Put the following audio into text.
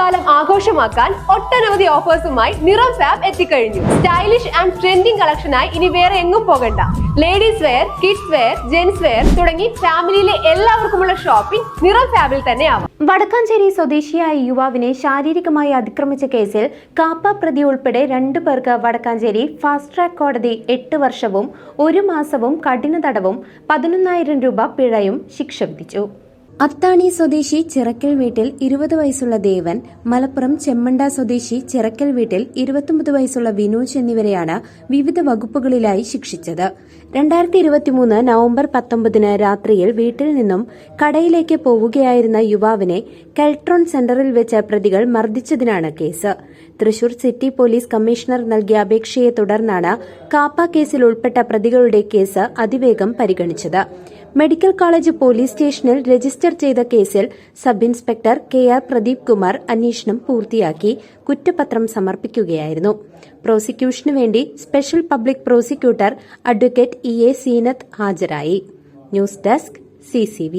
ഓണക്കാലം ആഘോഷമാക്കാൻ ഒട്ടനവധി ഓഫേഴ്സുമായി നിറം ഫാബ് എത്തിക്കഴിഞ്ഞു. സ്റ്റൈലിഷ് ആൻഡ് ട്രെൻഡിംഗ് കളക്ഷനായി ഇനി വേറെ എങ്ങും പോകണ്ട. Ladies wear, kids wear, gents wear തുടങ്ങി ഫാമിലിയിലെ എല്ലാവർക്കുമുള്ള ഷോപ്പിംഗ് നിറം ഫാബിൽ തന്നെ ആവാം. വടക്കാഞ്ചേരി സ്വദേശിയായ യുവാവിനെ ശാരീരികമായി അതിക്രമിച്ച കേസിൽ കാപ്പ പ്രതി ഉൾപ്പെടെ 2 പേർക്ക് വടക്കാഞ്ചേരി ഫാസ്റ്റ് ട്രാക്ക് കോടതി 8 വർഷവും 1 മാസവും കഠിന തടവും 11,000 രൂപ പിഴയും ശിക്ഷ വിധിച്ചു. അത്താണി സ്വദേശി ചിറക്കൽ വീട്ടിൽ 20 വയസ്സുള്ള ദേവൻ, മലപ്പുറം ചെമ്മണ്ട സ്വദേശി ചിറക്കൽ വീട്ടിൽ 29 വയസ്സുള്ള വിനോജ് എന്നിവരെയാണ് വിവിധ വകുപ്പുകളിലായി ശിക്ഷിച്ചത്. 2023 നവംബർ 19 രാത്രിയിൽ വീട്ടിൽ നിന്നും കടയിലേക്ക് പോവുകയായിരുന്ന യുവാവിനെ കെൽട്രോൺ സെന്ററിൽ വെച്ച് പ്രതികൾ മർദ്ദിച്ചതിനാണ് case. Thrissur city police commissioner നൽകിയ അപേക്ഷയെ തുടർന്നാണ് കാപ്പ കേസിൽ ഉൾപ്പെട്ട പ്രതികളുടെ കേസ് അതിവേഗം പരിഗണിച്ചത്. മെഡിക്കൽ കോളേജ് പോലീസ് സ്റ്റേഷനിൽ രജിസ്റ്റർ ചെയ്ത കേസിൽ sub inspector KR Pradeep Kumar അന്വേഷണം പൂർത്തിയാക്കി കുറ്റപത്രം സമർപ്പിക്കുകയായിരുന്നു. പ്രോസിക്യൂഷനു വേണ്ടി special public prosecutor advocate EA Seenath ഹാജരായി. News desk CCV.